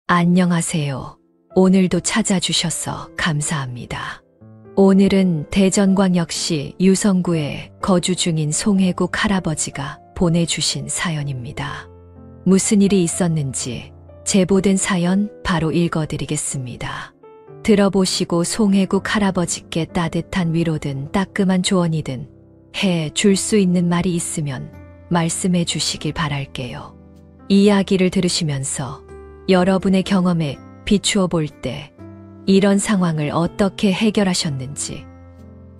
안녕하세요. 오늘도 찾아주셔서 감사합니다. 오늘은 대전광역시 유성구에 거주 중인 송혜국 할아버지가 보내주신 사연입니다. 무슨 일이 있었는지 제보된 사연 바로 읽어드리겠습니다. 들어보시고 송혜국 할아버지께 따뜻한 위로든 따끔한 조언이든 해 줄 수 있는 말이 있으면 말씀해 주시길 바랄게요. 이야기를 들으시면서 여러분의 경험에 비추어 볼 때 이런 상황을 어떻게 해결하셨는지,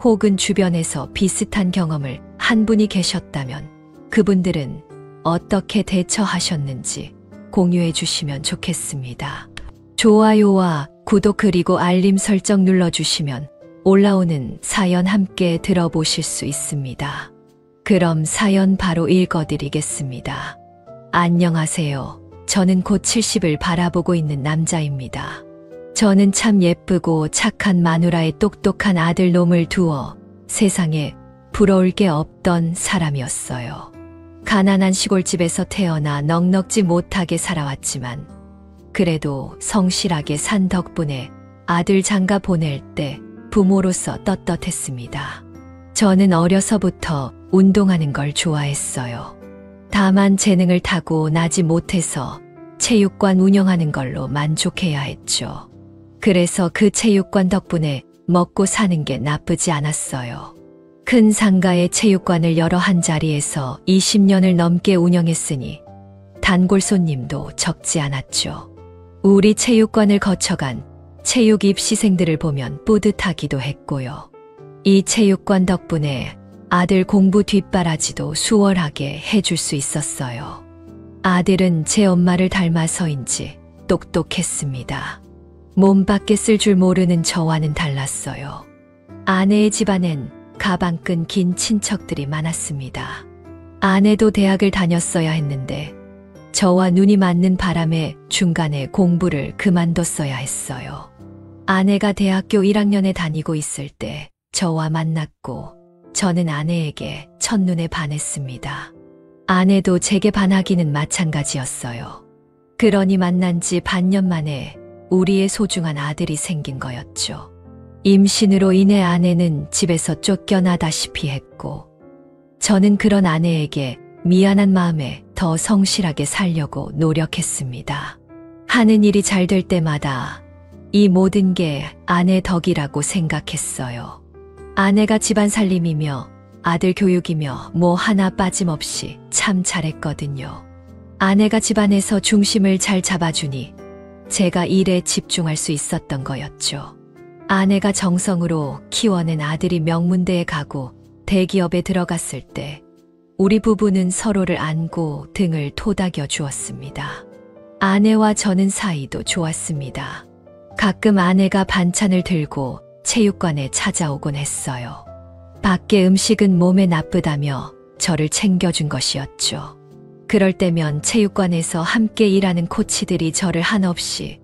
혹은 주변에서 비슷한 경험을 한 분이 계셨다면 그분들은 어떻게 대처하셨는지 공유해 주시면 좋겠습니다. 좋아요와 구독 그리고 알림 설정 눌러주시면 올라오는 사연 함께 들어보실 수 있습니다. 그럼 사연 바로 읽어드리겠습니다. 안녕하세요. 저는 곧 70을 바라보고 있는 남자입니다. 저는 참 예쁘고 착한 마누라의 똑똑한 아들 놈을 두어 세상에 부러울 게 없던 사람이었어요. 가난한 시골집에서 태어나 넉넉지 못하게 살아왔지만 그래도 성실하게 산 덕분에 아들 장가 보낼 때 부모로서 떳떳했습니다. 저는 어려서부터 운동하는 걸 좋아했어요. 다만 재능을 타고 나지 못해서 체육관 운영하는 걸로 만족해야 했죠. 그래서 그 체육관 덕분에 먹고 사는 게 나쁘지 않았어요. 큰 상가의 체육관을 여러 한 자리에서 20년을 넘게 운영했으니 단골 손님도 적지 않았죠. 우리 체육관을 거쳐간 체육 입시생들을 보면 뿌듯하기도 했고요. 이 체육관 덕분에 아들 공부 뒷바라지도 수월하게 해줄 수 있었어요. 아들은 제 엄마를 닮아서인지 똑똑했습니다. 몸 밖에 쓸 줄 모르는 저와는 달랐어요. 아내의 집안엔 가방 끈 긴 친척들이 많았습니다. 아내도 대학을 다녔어야 했는데 저와 눈이 맞는 바람에 중간에 공부를 그만뒀어야 했어요. 아내가 대학교 1학년에 다니고 있을 때 저와 만났고 저는 아내에게 첫눈에 반했습니다. 아내도 제게 반하기는 마찬가지였어요. 그러니 만난 지 반년 만에 우리의 소중한 아들이 생긴 거였죠. 임신으로 인해 아내는 집에서 쫓겨나다시피 했고 저는 그런 아내에게 미안한 마음에 더 성실하게 살려고 노력했습니다. 하는 일이 잘 될 때마다 이 모든 게 아내 덕이라고 생각했어요. 아내가 집안 살림이며 아들 교육이며 뭐 하나 빠짐없이 참 잘했거든요. 아내가 집안에서 중심을 잘 잡아주니 제가 일에 집중할 수 있었던 거였죠. 아내가 정성으로 키워낸 아들이 명문대에 가고 대기업에 들어갔을 때 우리 부부는 서로를 안고 등을 토닥여 주었습니다. 아내와 저는 사이도 좋았습니다. 가끔 아내가 반찬을 들고 체육관에 찾아오곤 했어요. 밖에 음식은 몸에 나쁘다며 저를 챙겨준 것이었죠. 그럴 때면 체육관에서 함께 일하는 코치들이 저를 한없이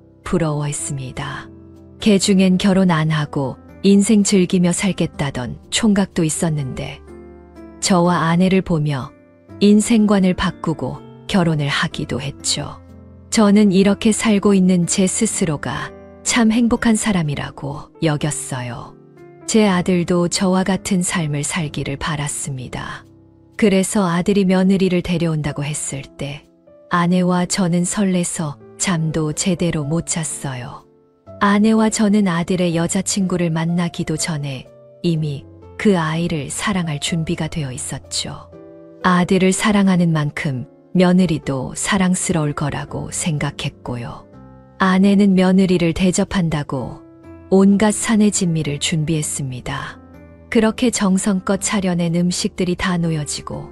부러워했습니다. 걔 중엔 결혼 안 하고 인생 즐기며 살겠다던 총각도 있었는데 저와 아내를 보며 인생관을 바꾸고 결혼을 하기도 했죠. 저는 이렇게 살고 있는 제 스스로가 참 행복한 사람이라고 여겼어요. 제 아들도 저와 같은 삶을 살기를 바랐습니다. 그래서 아들이 며느리를 데려온다고 했을 때 아내와 저는 설레서 잠도 제대로 못 잤어요. 아내와 저는 아들의 여자친구를 만나기도 전에 이미 그 아이를 사랑할 준비가 되어 있었죠. 아들을 사랑하는 만큼 며느리도 사랑스러울 거라고 생각했고요. 아내는 며느리를 대접한다고 온갖 사내 진미를 준비했습니다. 그렇게 정성껏 차려낸 음식들이 다 놓여지고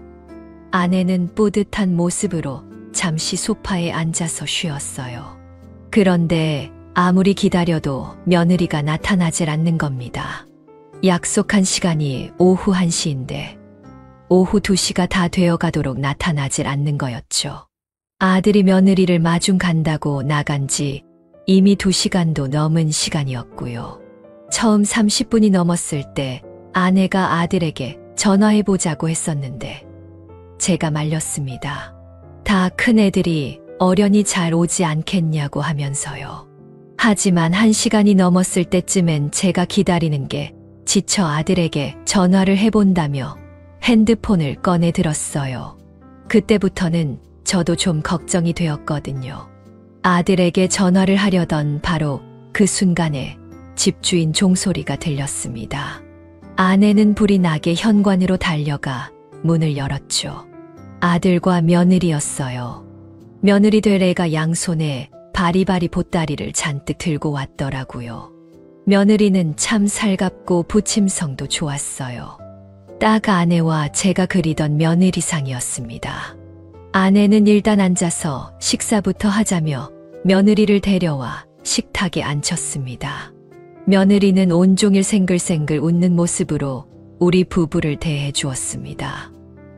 아내는 뿌듯한 모습으로 잠시 소파에 앉아서 쉬었어요. 그런데 아무리 기다려도 며느리가 나타나질 않는 겁니다. 약속한 시간이 오후 1시인데 오후 2시가 다 되어가도록 나타나질 않는 거였죠. 아들이 며느리를 마중 간다고 나간 지 이미 2시간도 넘은 시간이었고요. 처음 30분이 넘었을 때 아내가 아들에게 전화해보자고 했었는데 제가 말렸습니다. 다 큰 애들이 어련히 잘 오지 않겠냐고 하면서요. 하지만 1시간이 넘었을 때쯤엔 제가 기다리는 게 지쳐 아들에게 전화를 해본다며 핸드폰을 꺼내 들었어요. 그때부터는 저도 좀 걱정이 되었거든요. 아들에게 전화를 하려던 바로 그 순간에 집주인 종소리가 들렸습니다. 아내는 불이 나게 현관으로 달려가 문을 열었죠. 아들과 며느리였어요. 며느리 될 애가 양손에 바리바리 보따리를 잔뜩 들고 왔더라고요. 며느리는 참 살갑고 부침성도 좋았어요. 딱 아내와 제가 그리던 며느리상이었습니다. 아내는 일단 앉아서 식사부터 하자며 며느리를 데려와 식탁에 앉혔습니다. 며느리는 온종일 생글생글 웃는 모습으로 우리 부부를 대해 주었습니다.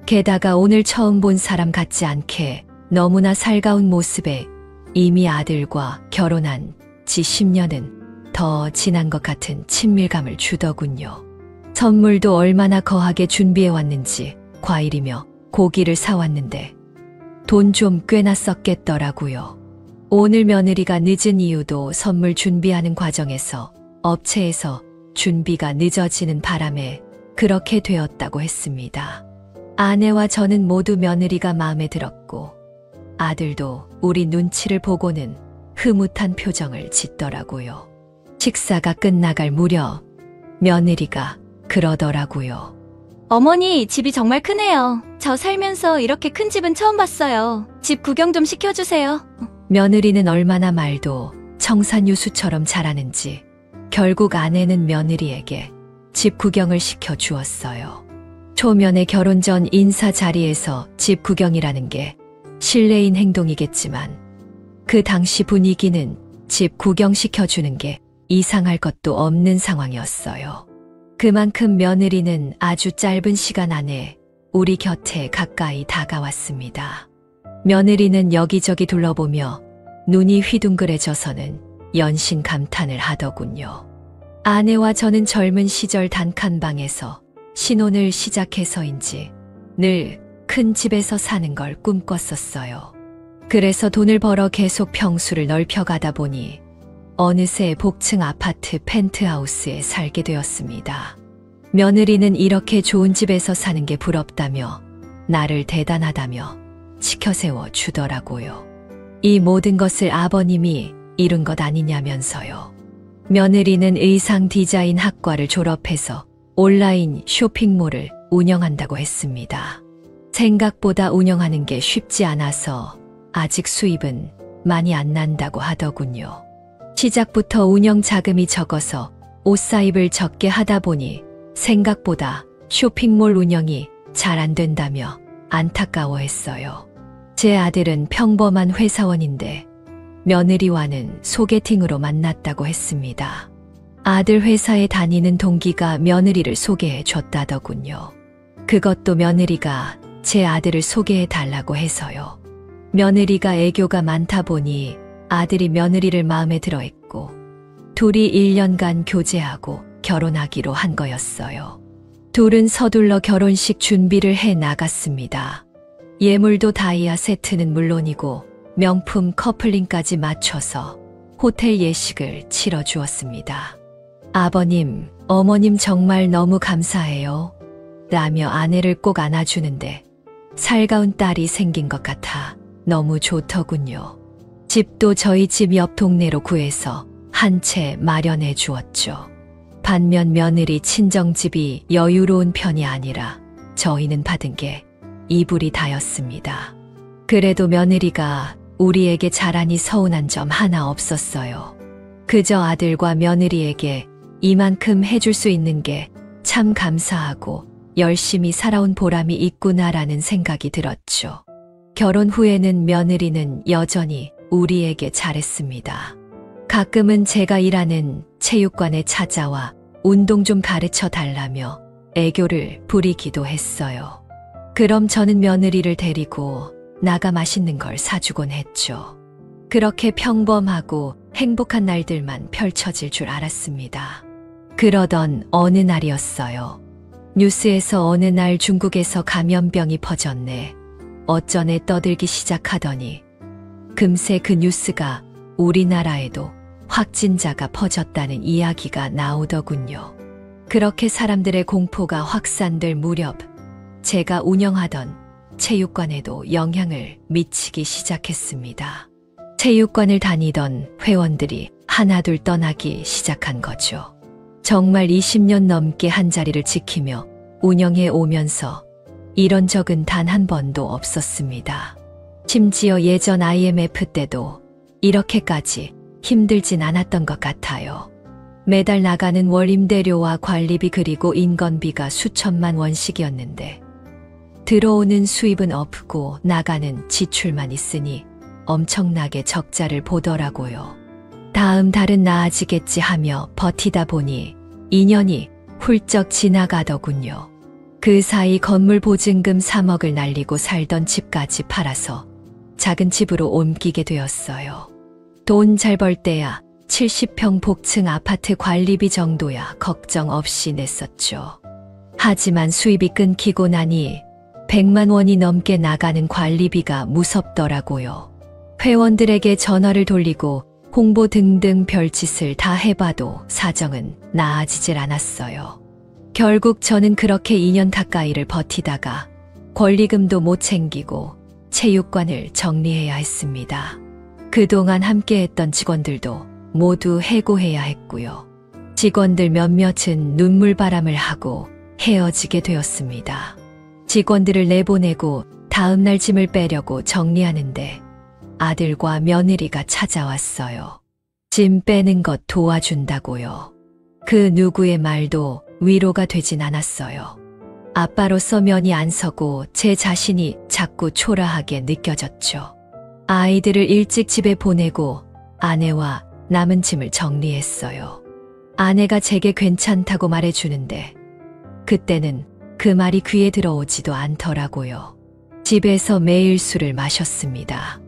게다가 오늘 처음 본 사람 같지 않게 너무나 살가운 모습에 이미 아들과 결혼한 지 10년은 더 지난 것 같은 친밀감을 주더군요. 선물도 얼마나 거하게 준비해 왔는지 과일이며 고기를 사왔는데 돈 좀 꽤나 썼겠더라고요. 오늘 며느리가 늦은 이유도 선물 준비하는 과정에서 업체에서 준비가 늦어지는 바람에 그렇게 되었다고 했습니다. 아내와 저는 모두 며느리가 마음에 들었고 아들도 우리 눈치를 보고는 흐뭇한 표정을 짓더라고요. 식사가 끝나갈 무렵 며느리가 그러더라고요. 어머니, 집이 정말 크네요. 저 살면서 이렇게 큰 집은 처음 봤어요. 집 구경 좀 시켜주세요. 며느리는 얼마나 말도 청산유수처럼 잘하는지 결국 아내는 며느리에게 집 구경을 시켜 주었어요. 초면의 결혼 전 인사 자리에서 집 구경이라는 게 실례인 행동이겠지만 그 당시 분위기는 집 구경시켜주는 게 이상할 것도 없는 상황이었어요. 그만큼 며느리는 아주 짧은 시간 안에 우리 곁에 가까이 다가왔습니다. 며느리는 여기저기 둘러보며 눈이 휘둥그레져서는 연신 감탄을 하더군요. 아내와 저는 젊은 시절 단칸방에서 신혼을 시작해서인지 늘 큰 집에서 사는 걸 꿈꿨었어요. 그래서 돈을 벌어 계속 평수를 넓혀가다 보니 어느새 복층 아파트 펜트하우스에 살게 되었습니다. 며느리는 이렇게 좋은 집에서 사는 게 부럽다며 나를 대단하다며 치켜세워 주더라고요. 이 모든 것을 아버님이 이룬 것 아니냐면서요. 며느리는 의상 디자인 학과를 졸업해서 온라인 쇼핑몰을 운영한다고 했습니다. 생각보다 운영하는 게 쉽지 않아서 아직 수입은 많이 안 난다고 하더군요. 시작부터 운영 자금이 적어서 옷사입을 적게 하다 보니 생각보다 쇼핑몰 운영이 잘 안 된다며 안타까워했어요. 제 아들은 평범한 회사원인데 며느리와는 소개팅으로 만났다고 했습니다. 아들 회사에 다니는 동기가 며느리를 소개해 줬다더군요. 그것도 며느리가 제 아들을 소개해 달라고 해서요. 며느리가 애교가 많다 보니 아들이 며느리를 마음에 들어 했고 둘이 1년간 교제하고 결혼하기로 한 거였어요. 둘은 서둘러 결혼식 준비를 해 나갔습니다. 예물도 다이아 세트는 물론이고 명품 커플링까지 맞춰서 호텔 예식을 치러주었습니다. 아버님, 어머님 정말 너무 감사해요. 라며 아내를 꼭 안아주는데 살가운 딸이 생긴 것 같아 너무 좋더군요. 집도 저희 집 옆 동네로 구해서 한 채 마련해 주었죠. 반면 며느리 친정집이 여유로운 편이 아니라 저희는 받은 게 이불이 다였습니다. 그래도 며느리가 우리에게 잘하니 서운한 점 하나 없었어요. 그저 아들과 며느리에게 이만큼 해줄 수 있는 게 참 감사하고 열심히 살아온 보람이 있구나라는 생각이 들었죠. 결혼 후에는 며느리는 여전히 우리에게 잘했습니다. 가끔은 제가 일하는 체육관에 찾아와 운동 좀 가르쳐 달라며 애교를 부리기도 했어요. 그럼 저는 며느리를 데리고 나가 맛있는 걸 사주곤 했죠. 그렇게 평범하고 행복한 날들만 펼쳐질 줄 알았습니다. 그러던 어느 날이었어요. 뉴스에서 어느 날 중국에서 감염병이 퍼졌네. 어쩌네 떠들기 시작하더니 금세 그 뉴스가 우리나라에도 확진자가 퍼졌다는 이야기가 나오더군요. 그렇게 사람들의 공포가 확산될 무렵 제가 운영하던 체육관에도 영향을 미치기 시작했습니다. 체육관을 다니던 회원들이 하나둘 떠나기 시작한 거죠. 정말 20년 넘게 한 자리를 지키며 운영해 오면서 이런 적은 단 한 번도 없었습니다. 심지어 예전 IMF 때도 이렇게까지 힘들진 않았던 것 같아요. 매달 나가는 월 임대료와 관리비 그리고 인건비가 수천만 원씩이었는데 들어오는 수입은 없고 나가는 지출만 있으니 엄청나게 적자를 보더라고요. 다음 달은 나아지겠지 하며 버티다 보니 2년이 훌쩍 지나가더군요. 그 사이 건물 보증금 3억을 날리고 살던 집까지 팔아서 작은 집으로 옮기게 되었어요. 돈 잘 벌 때야 70평 복층 아파트 관리비 정도야 걱정 없이 냈었죠. 하지만 수입이 끊기고 나니 100만 원이 넘게 나가는 관리비가 무섭더라고요. 회원들에게 전화를 돌리고 홍보 등등 별짓을 다 해봐도 사정은 나아지질 않았어요. 결국 저는 그렇게 2년 가까이를 버티다가 권리금도 못 챙기고 체육관을 정리해야 했습니다. 그동안 함께했던 직원들도 모두 해고해야 했고요. 직원들 몇몇은 눈물바람을 하고 헤어지게 되었습니다. 직원들을 내보내고 다음날 짐을 빼려고 정리하는데 아들과 며느리가 찾아왔어요. 짐 빼는 것 도와준다고요. 그 누구의 말도 위로가 되진 않았어요. 아빠로서 면이 안 서고 제 자신이 자꾸 초라하게 느껴졌죠. 아이들을 일찍 집에 보내고 아내와 남은 짐을 정리했어요. 아내가 제게 괜찮다고 말해주는데 그때는 그 말이 귀에 들어오지도 않더라고요. 집에서 매일 술을 마셨습니다.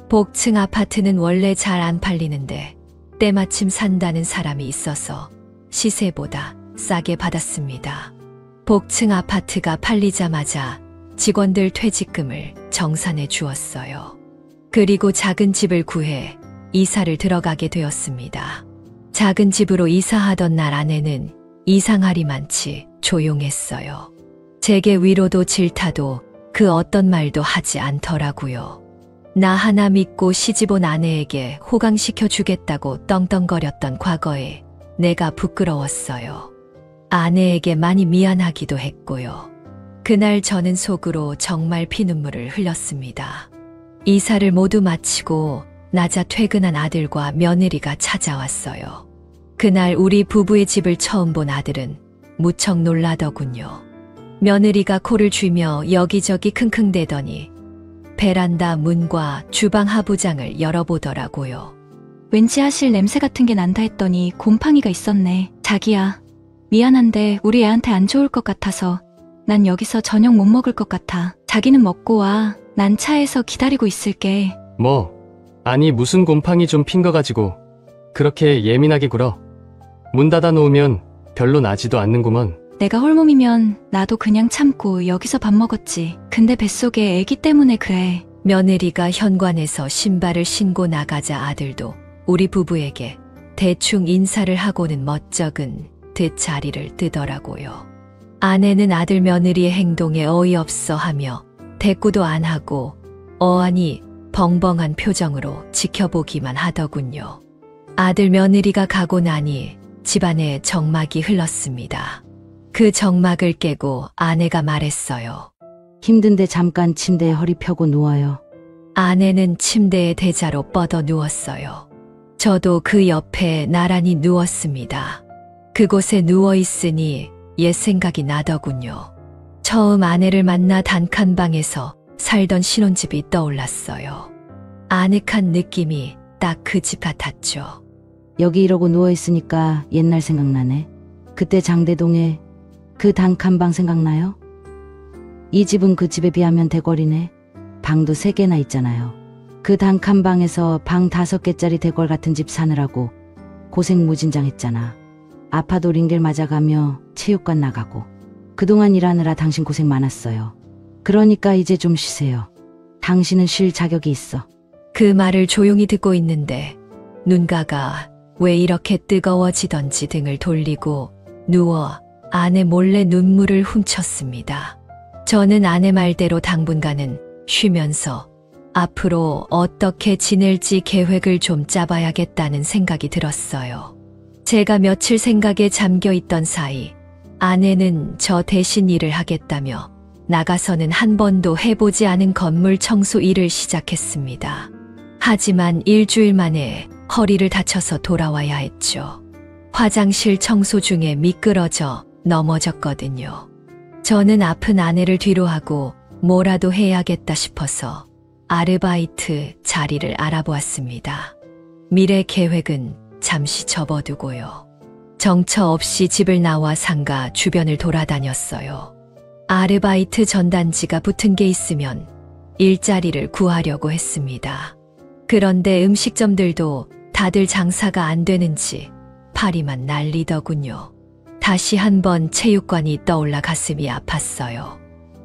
복층 아파트는 원래 잘 안 팔리는데 때마침 산다는 사람이 있어서 시세보다 싸게 받았습니다. 복층 아파트가 팔리자마자 직원들 퇴직금을 정산해 주었어요. 그리고 작은 집을 구해 이사를 들어가게 되었습니다. 작은 집으로 이사하던 날 아내는 이상하리만치 조용했어요. 제게 위로도 질타도 그 어떤 말도 하지 않더라고요. 나 하나 믿고 시집온 아내에게 호강시켜 주겠다고 떵떵거렸던 과거에 내가 부끄러웠어요. 아내에게 많이 미안하기도 했고요. 그날 저는 속으로 정말 피눈물을 흘렸습니다. 이사를 모두 마치고 낮아 퇴근한 아들과 며느리가 찾아왔어요. 그날 우리 부부의 집을 처음 본 아들은 무척 놀라더군요. 며느리가 코를 쥐며 여기저기 킁킁대더니 베란다 문과 주방 하부장을 열어보더라고요. 왠지 하실 냄새 같은 게 난다 했더니 곰팡이가 있었네. 자기야, 미안한데 우리 애한테 안 좋을 것 같아서 난 여기서 저녁 못 먹을 것 같아. 자기는 먹고 와. 난 차에서 기다리고 있을게. 아니 무슨 곰팡이 좀 핀 거 가지고 그렇게 예민하게 굴어. 문 닫아 놓으면 별로 나지도 않는구먼. 내가 홀몸이면 나도 그냥 참고 여기서 밥 먹었지. 근데 뱃속에 애기 때문에 그래. 며느리가 현관에서 신발을 신고 나가자 아들도 우리 부부에게 대충 인사를 하고는 멋쩍은 듯 자리를 뜨더라고요. 아내는 아들 며느리의 행동에 어이없어 하며 대꾸도 안 하고 어안이 벙벙한 표정으로 지켜보기만 하더군요. 아들 며느리가 가고 나니 집안에 정막이 흘렀습니다. 그 정막을 깨고 아내가 말했어요. 힘든데 잠깐 침대에 허리 펴고 누워요. 아내는 침대에 대자로 뻗어 누웠어요. 저도 그 옆에 나란히 누웠습니다. 그곳에 누워있으니 옛 생각이 나더군요. 처음 아내를 만나 단칸방에서 살던 신혼집이 떠올랐어요. 아늑한 느낌이 딱 그 집 같았죠. 여기 이러고 누워있으니까 옛날 생각나네. 그때 장대동에 그 단칸방 생각나요? 이 집은 그 집에 비하면 대궐이네. 방도 3개나 있잖아요. 그 단칸방에서 방 5개짜리 대궐 같은 집 사느라고 고생 무진장했잖아. 아파도 링겔 맞아가며 체육관 나가고. 그동안 일하느라 당신 고생 많았어요. 그러니까 이제 좀 쉬세요. 당신은 쉴 자격이 있어. 그 말을 조용히 듣고 있는데 눈가가 왜 이렇게 뜨거워지던지 등을 돌리고 누워 아내 몰래 눈물을 훔쳤습니다. 저는 아내 말대로 당분간은 쉬면서 앞으로 어떻게 지낼지 계획을 좀 짜봐야겠다는 생각이 들었어요. 제가 며칠 생각에 잠겨 있던 사이 아내는 저 대신 일을 하겠다며 나가서는 한 번도 해보지 않은 건물 청소 일을 시작했습니다. 하지만 일주일 만에 허리를 다쳐서 돌아와야 했죠. 화장실 청소 중에 미끄러져 넘어졌거든요. 저는 아픈 아내를 뒤로 하고 뭐라도 해야겠다 싶어서 아르바이트 자리를 알아보았습니다. 미래 계획은 잠시 접어두고요. 정처 없이 집을 나와 상가 주변을 돌아다녔어요. 아르바이트 전단지가 붙은 게 있으면 일자리를 구하려고 했습니다. 그런데 음식점들도 다들 장사가 안 되는지 파리만 날리더군요. 다시 한번 체육관이 떠올라 가슴이 아팠어요.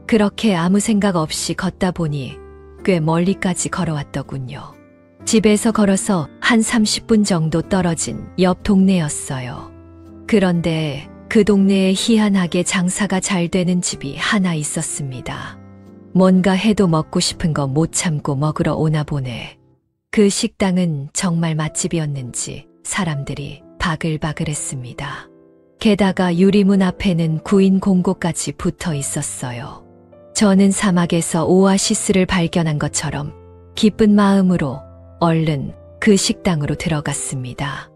그렇게 아무 생각 없이 걷다 보니 꽤 멀리까지 걸어왔더군요. 집에서 걸어서 한 30분 정도 떨어진 옆 동네였어요. 그런데 그 동네에 희한하게 장사가 잘 되는 집이 하나 있었습니다. 뭔가 해도 먹고 싶은 거 못 참고 먹으러 오나 보네. 그 식당은 정말 맛집이었는지 사람들이 바글바글했습니다. 게다가 유리문 앞에는 구인 공고까지 붙어 있었어요. 저는 사막에서 오아시스를 발견한 것처럼 기쁜 마음으로 얼른 그 식당으로 들어갔습니다.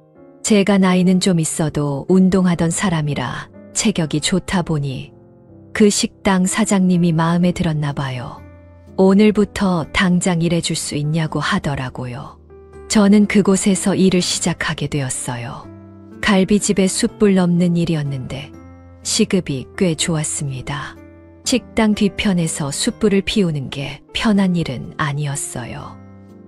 제가 나이는 좀 있어도 운동하던 사람이라 체격이 좋다 보니 그 식당 사장님이 마음에 들었나 봐요. 오늘부터 당장 일해줄 수 있냐고 하더라고요. 저는 그곳에서 일을 시작하게 되었어요. 갈비집에 숯불 넘는 일이었는데 시급이 꽤 좋았습니다. 식당 뒤편에서 숯불을 피우는 게 편한 일은 아니었어요.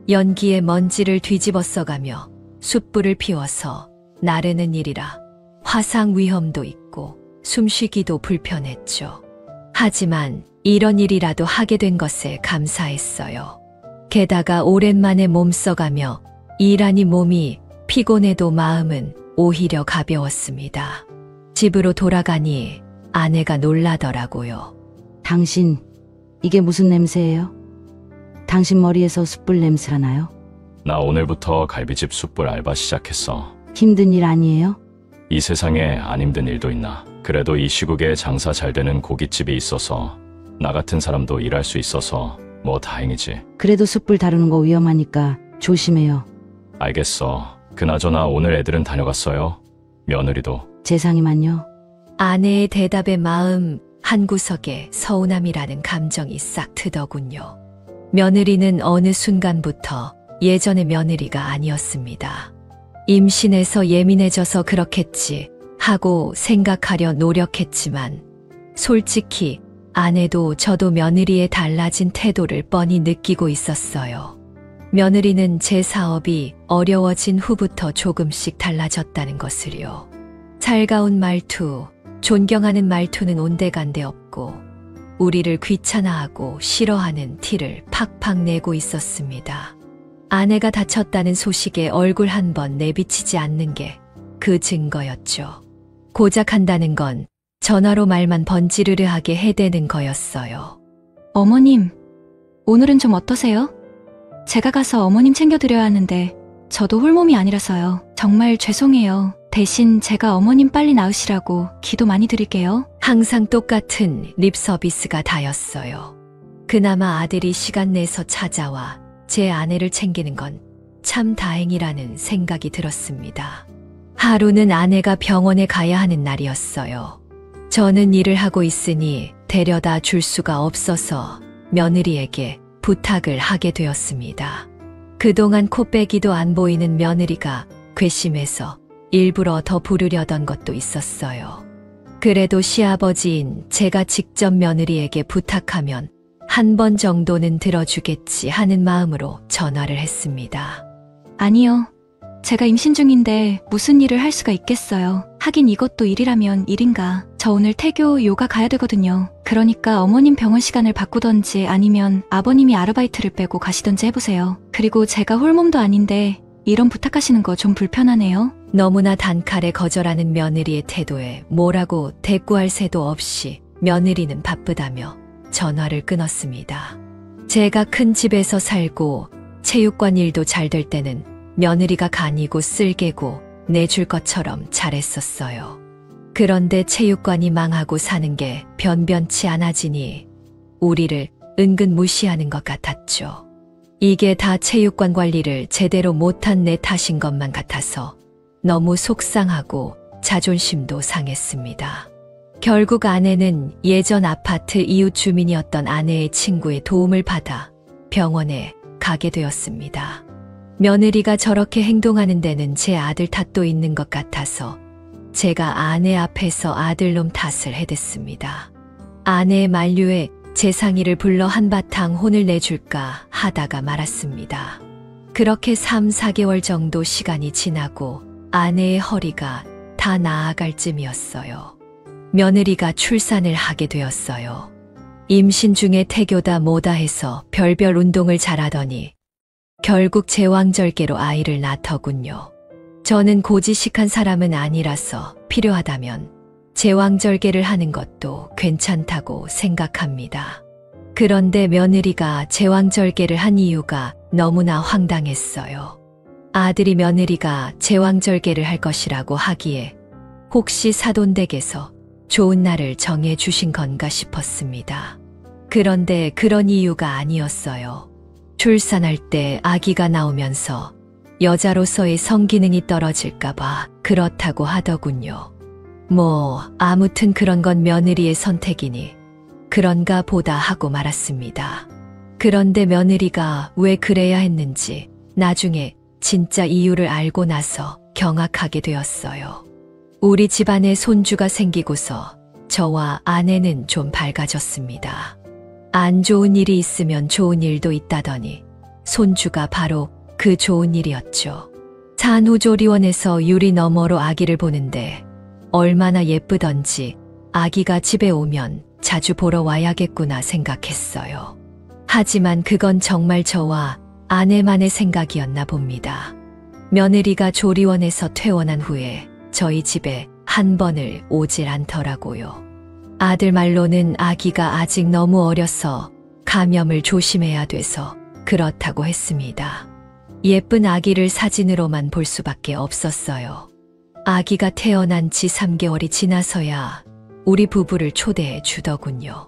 연기에 먼지를 뒤집어 써가며 숯불을 피워서 나르는 일이라 화상 위험도 있고 숨쉬기도 불편했죠. 하지만 이런 일이라도 하게 된 것에 감사했어요. 게다가 오랜만에 몸 써가며 일하니 몸이 피곤해도 마음은 오히려 가벼웠습니다. 집으로 돌아가니 아내가 놀라더라고요. 당신, 이게 무슨 냄새예요? 당신 머리에서 숯불 냄새가 나요? 나 오늘부터 갈비집 숯불 알바 시작했어. 힘든 일 아니에요? 이 세상에 안 힘든 일도 있나. 그래도 이 시국에 장사 잘 되는 고깃집이 있어서 나 같은 사람도 일할 수 있어서 뭐 다행이지. 그래도 숯불 다루는 거 위험하니까 조심해요. 알겠어. 그나저나 오늘 애들은 다녀갔어요? 며느리도. 재상이만요. 아내의 대답에 마음 한구석에 서운함이라는 감정이 싹 트더군요. 며느리는 어느 순간부터 예전의 며느리가 아니었습니다. 임신해서 예민해져서 그렇겠지 하고 생각하려 노력했지만 솔직히 아내도 저도 며느리의 달라진 태도를 뻔히 느끼고 있었어요. 며느리는 제 사업이 어려워진 후부터 조금씩 달라졌다는 것을요. 살가운 말투, 존경하는 말투는 온데간데 없고 우리를 귀찮아하고 싫어하는 티를 팍팍 내고 있었습니다. 아내가 다쳤다는 소식에 얼굴 한 번 내비치지 않는 게 그 증거였죠. 고작 한다는 건 전화로 말만 번지르르하게 해대는 거였어요. 어머님, 오늘은 좀 어떠세요? 제가 가서 어머님 챙겨드려야 하는데 저도 홀몸이 아니라서요. 정말 죄송해요. 대신 제가 어머님 빨리 나으시라고 기도 많이 드릴게요. 항상 똑같은 립 서비스가 다였어요. 그나마 아들이 시간 내서 찾아와 제 아내를 챙기는 건 참 다행이라는 생각이 들었습니다. 하루는 아내가 병원에 가야 하는 날이었어요. 저는 일을 하고 있으니 데려다 줄 수가 없어서 며느리에게 부탁을 하게 되었습니다. 그동안 코빼기도 안 보이는 며느리가 괘씸해서 일부러 더 부르려던 것도 있었어요. 그래도 시아버지인 제가 직접 며느리에게 부탁하면 한 번 정도는 들어주겠지 하는 마음으로 전화를 했습니다. 아니요. 제가 임신 중인데 무슨 일을 할 수가 있겠어요. 하긴 이것도 일이라면 일인가. 저 오늘 태교 요가 가야 되거든요. 그러니까 어머님 병원 시간을 바꾸던지 아니면 아버님이 아르바이트를 빼고 가시던지 해보세요. 그리고 제가 홀몸도 아닌데 이런 부탁하시는 거 좀 불편하네요. 너무나 단칼에 거절하는 며느리의 태도에 뭐라고 대꾸할 새도 없이 며느리는 바쁘다며 전화를 끊었습니다. 제가 큰 집에서 살고 체육관 일도 잘 될 때는 며느리가 간이고 쓸개고 내줄 것처럼 잘했었어요. 그런데 체육관이 망하고 사는 게 변변치 않아지니 우리를 은근 무시하는 것 같았죠. 이게 다 체육관 관리를 제대로 못한 내 탓인 것만 같아서 너무 속상하고 자존심도 상했습니다. 결국 아내는 예전 아파트 이웃 주민이었던 아내의 친구의 도움을 받아 병원에 가게 되었습니다. 며느리가 저렇게 행동하는 데는 제 아들 탓도 있는 것 같아서 제가 아내 앞에서 아들놈 탓을 해댔습니다. 아내의 만류에 제 상의를 불러 한바탕 혼을 내줄까 하다가 말았습니다. 그렇게 3, 4개월 정도 시간이 지나고 아내의 허리가 다 나아갈 쯤이었어요. 며느리가 출산을 하게 되었어요. 임신 중에 태교다 뭐다 해서 별별 운동을 잘하더니 결국 제왕절개로 아이를 낳더군요. 저는 고지식한 사람은 아니라서 필요하다면 제왕절개를 하는 것도 괜찮다고 생각합니다. 그런데 며느리가 제왕절개를 한 이유가 너무나 황당했어요. 아들이 며느리가 제왕절개를 할 것이라고 하기에 혹시 사돈댁에서 좋은 날을 정해 주신 건가 싶었습니다. 그런데 그런 이유가 아니었어요. 출산할 때 아기가 나오면서 여자로서의 성기능이 떨어질까봐 그렇다고 하더군요. 아무튼 그런 건 며느리의 선택이니 그런가 보다 하고 말았습니다. 그런데 며느리가 왜 그래야 했는지 나중에 진짜 이유를 알고 나서 경악하게 되었어요. 우리 집안에 손주가 생기고서 저와 아내는 좀 밝아졌습니다. 안 좋은 일이 있으면 좋은 일도 있다더니 손주가 바로 그 좋은 일이었죠. 산후조리원에서 유리 너머로 아기를 보는데 얼마나 예쁘던지 아기가 집에 오면 자주 보러 와야겠구나 생각했어요. 하지만 그건 정말 저와 아내만의 생각이었나 봅니다. 며느리가 조리원에서 퇴원한 후에 저희 집에 한 번을 오질 않더라고요. 아들 말로는 아기가 아직 너무 어려서 감염을 조심해야 돼서 그렇다고 했습니다. 예쁜 아기를 사진으로만 볼 수밖에 없었어요. 아기가 태어난 지 3개월이 지나서야 우리 부부를 초대해 주더군요.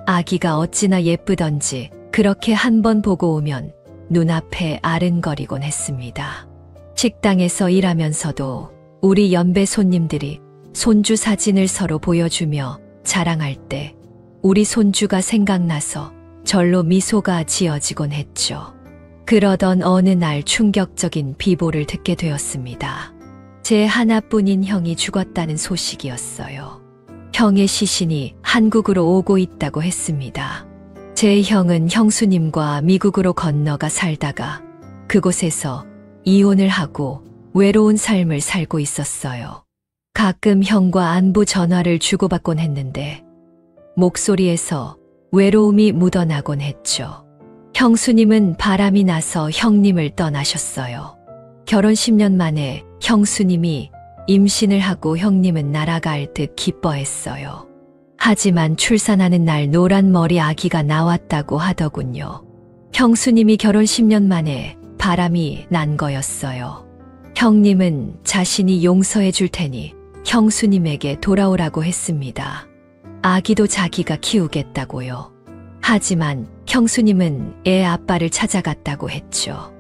아기가 어찌나 예쁘던지 그렇게 한 번 보고 오면 눈앞에 아른거리곤 했습니다. 식당에서 일하면서도 우리 연배 손님들이 손주 사진을 서로 보여주며 자랑할 때 우리 손주가 생각나서 절로 미소가 지어지곤 했죠. 그러던 어느 날 충격적인 비보를 듣게 되었습니다. 제 하나뿐인 형이 죽었다는 소식이었어요. 형의 시신이 한국으로 오고 있다고 했습니다. 제 형은 형수님과 미국으로 건너가 살다가 그곳에서 이혼을 하고 외로운 삶을 살고 있었어요. 가끔 형과 안부 전화를 주고받곤 했는데 목소리에서 외로움이 묻어나곤 했죠. 형수님은 바람이 나서 형님을 떠나셨어요. 결혼 10년 만에 형수님이 임신을 하고 형님은 날아갈 듯 기뻐했어요. 하지만 출산하는 날 노란 머리 아기가 나왔다고 하더군요. 형수님이 결혼 10년 만에 바람이 난 거였어요. 형님은 자신이 용서해 줄 테니 형수님에게 돌아오라고 했습니다. 아기도 자기가 키우겠다고요. 하지만 형수님은 애 아빠를 찾아갔다고 했죠.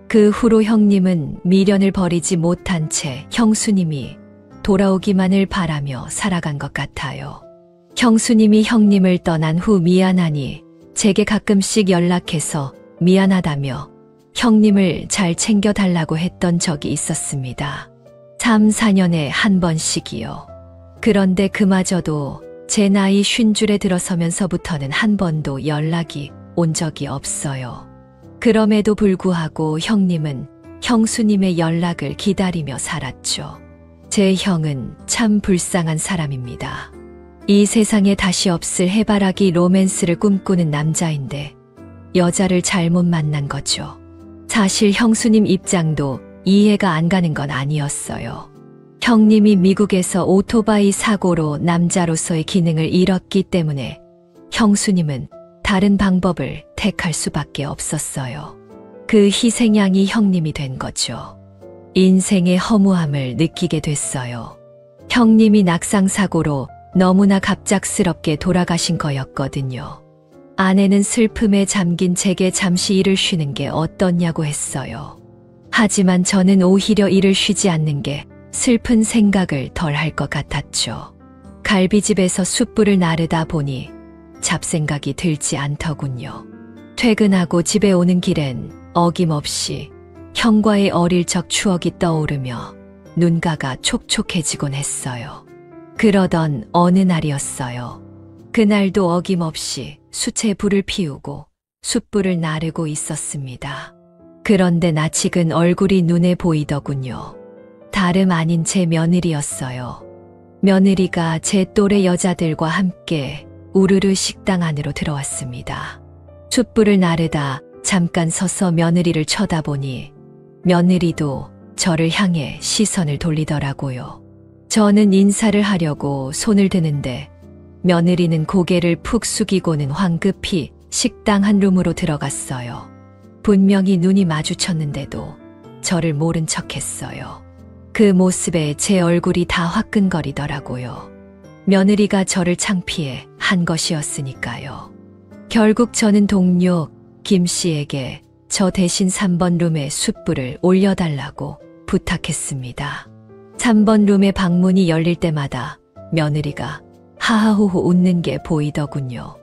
그 후로 형님은 미련을 버리지 못한 채 형수님이 돌아오기만을 바라며 살아간 것 같아요. 형수님이 형님을 떠난 후 미안하니 제게 가끔씩 연락해서 미안하다며 형님을 잘 챙겨달라고 했던 적이 있었습니다. 3, 4년에 한 번씩이요. 그런데 그마저도 제 나이 50줄에 들어서면서부터는 한 번도 연락이 온 적이 없어요. 그럼에도 불구하고 형님은 형수님의 연락을 기다리며 살았죠. 제 형은 참 불쌍한 사람입니다. 이 세상에 다시 없을 해바라기 로맨스를 꿈꾸는 남자인데 여자를 잘못 만난 거죠. 사실 형수님 입장도 이해가 안 가는 건 아니었어요. 형님이 미국에서 오토바이 사고로 남자로서의 기능을 잃었기 때문에 형수님은 다른 방법을 택할 수밖에 없었어요. 그 희생양이 형님이 된 거죠. 인생의 허무함을 느끼게 됐어요. 형님이 낙상사고로 너무나 갑작스럽게 돌아가신 거였거든요. 아내는 슬픔에 잠긴 제게 잠시 일을 쉬는 게 어떻냐고 했어요. 하지만 저는 오히려 일을 쉬지 않는 게 슬픈 생각을 덜 할 것 같았죠. 갈비집에서 숯불을 나르다 보니 잡생각이 들지 않더군요. 퇴근하고 집에 오는 길엔 어김없이 형과의 어릴 적 추억이 떠오르며 눈가가 촉촉해지곤 했어요. 그러던 어느 날이었어요. 그날도 어김없이 숯에 불을 피우고 숯불을 나르고 있었습니다. 그런데 낯익은 얼굴이 눈에 보이더군요. 다름 아닌 제 며느리였어요. 며느리가 제 또래 여자들과 함께 우르르 식당 안으로 들어왔습니다. 숯불을 나르다 잠깐 서서 며느리를 쳐다보니 며느리도 저를 향해 시선을 돌리더라고요. 저는 인사를 하려고 손을 드는데 며느리는 고개를 푹 숙이고는 황급히 식당 한 룸으로 들어갔어요. 분명히 눈이 마주쳤는데도 저를 모른 척했어요. 그 모습에 제 얼굴이 다 화끈거리더라고요. 며느리가 저를 창피해 한 것이었으니까요. 결국 저는 동료 김 씨에게 저 대신 3번 룸에 숯불을 올려달라고 부탁했습니다. 3번 룸의 방문이 열릴 때마다 며느리가 하하호호 웃는 게 보이더군요.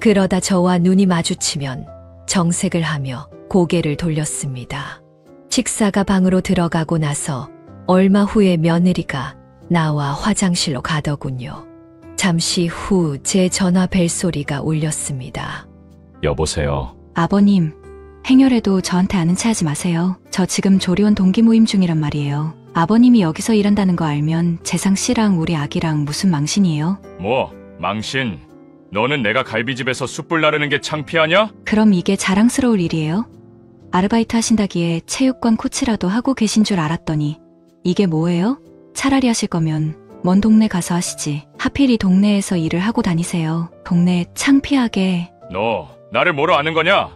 그러다 저와 눈이 마주치면 정색을 하며 고개를 돌렸습니다. 식사가 방으로 들어가고 나서 얼마 후에 며느리가 나와 화장실로 가더군요. 잠시 후 제 전화 벨소리가 울렸습니다. 여보세요. 아버님, 행여라도 저한테 아는 체 하지 마세요. 저 지금 조리원 동기 모임 중이란 말이에요. 아버님이 여기서 일한다는 거 알면 재상 씨랑 우리 아기랑 무슨 망신이에요? 뭐, 망신? 너는 내가 갈비집에서 숯불 나르는 게 창피하냐? 그럼 이게 자랑스러울 일이에요? 아르바이트 하신다기에 체육관 코치라도 하고 계신 줄 알았더니 이게 뭐예요? 차라리 하실 거면 먼 동네 가서 하시지. 하필 이 동네에서 일을 하고 다니세요. 동네 창피하게. 너 나를 뭐로 아는 거냐?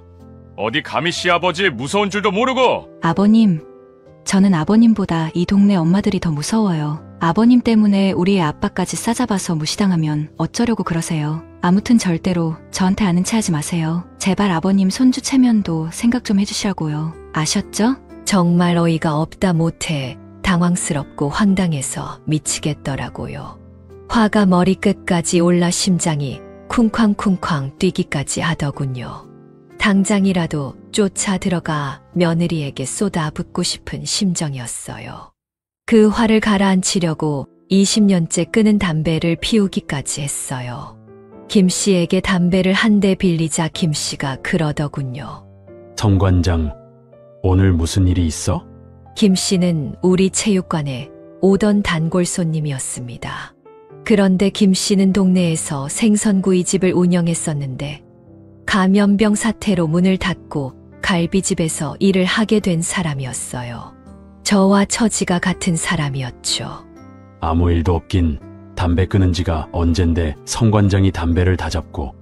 어디 감히 시아버지 무서운 줄도 모르고. 아버님, 저는 아버님보다 이 동네 엄마들이 더 무서워요. 아버님 때문에 우리의 아빠까지 싸잡아서 무시당하면 어쩌려고 그러세요. 아무튼 절대로 저한테 아는 체 하지 마세요. 제발 아버님 손주 체면도 생각 좀 해주시라고요. 아셨죠? 정말 어이가 없다 못해 당황스럽고 황당해서 미치겠더라고요. 화가 머리끝까지 올라 심장이 쿵쾅쿵쾅 뛰기까지 하더군요. 당장이라도 쫓아 들어가 며느리에게 쏟아붓고 싶은 심정이었어요. 그 화를 가라앉히려고 20년째 끄는 담배를 피우기까지 했어요. 김 씨에게 담배를 한 대 빌리자 김 씨가 그러더군요. 성관장, 오늘 무슨 일이 있어? 김 씨는 우리 체육관에 오던 단골 손님이었습니다. 그런데 김 씨는 동네에서 생선구이집을 운영했었는데 감염병 사태로 문을 닫고 갈비집에서 일을 하게 된 사람이었어요. 저와 처지가 같은 사람이었죠. 아무 일도 없긴. 담배 끊은 지가 언젠데 성관장이 담배를 다 잡고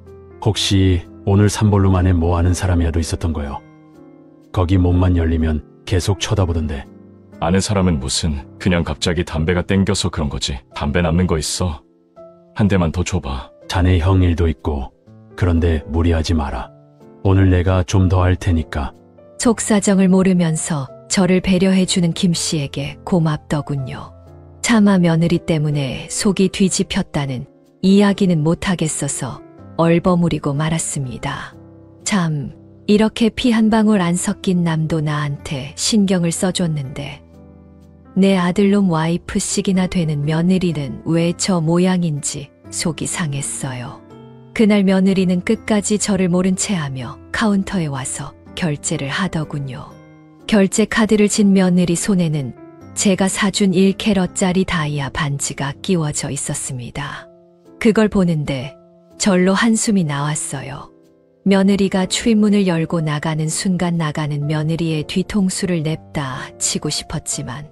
혹시 오늘 3번룸 안에 뭐 하는 사람이라도 있었던 거요? 거기 문만 열리면 계속 쳐다보던데. 아는 사람은 무슨, 그냥 갑자기 담배가 땡겨서 그런 거지. 담배 남는 거 있어? 한 대만 더 줘봐. 자네 형 일도 있고. 그런데 무리하지 마라. 오늘 내가 좀 더 할 테니까. 속사정을 모르면서 저를 배려해주는 김 씨에게 고맙더군요. 차마 며느리 때문에 속이 뒤집혔다는 이야기는 못하겠어서 얼버무리고 말았습니다. 참, 이렇게 피 한 방울 안 섞인 남도 나한테 신경을 써줬는데 내 아들놈 와이프씩이나 되는 며느리는 왜 저 모양인지 속이 상했어요. 그날 며느리는 끝까지 저를 모른 채하며 카운터에 와서 결제를 하더군요. 결제 카드를 쥔 며느리 손에는 제가 사준 1캐럿짜리 다이아 반지가 끼워져 있었습니다. 그걸 보는데 절로 한숨이 나왔어요. 며느리가 출입문을 열고 나가는 순간 나가는 며느리의 뒤통수를 냅다 치고 싶었지만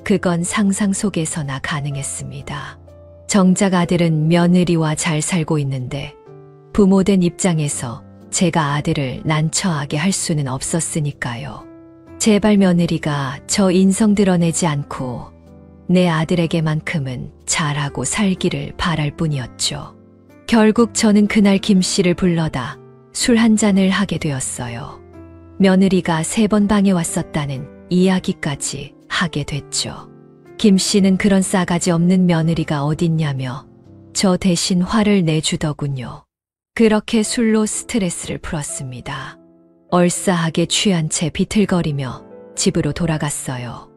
그건 상상 속에서나 가능했습니다. 정작 아들은 며느리와 잘 살고 있는데 부모된 입장에서 제가 아들을 난처하게 할 수는 없었으니까요. 제발 며느리가 저 인성 드러내지 않고 내 아들에게만큼은 잘하고 살기를 바랄 뿐이었죠. 결국 저는 그날 김 씨를 불러다 술 한 잔을 하게 되었어요. 며느리가 3번 방에 왔었다는 이야기까지 하게 됐죠. 김 씨는 그런 싸가지 없는 며느리가 어딨냐며 저 대신 화를 내주더군요. 그렇게 술로 스트레스를 풀었습니다. 얼싸하게 취한 채 비틀거리며 집으로 돌아갔어요.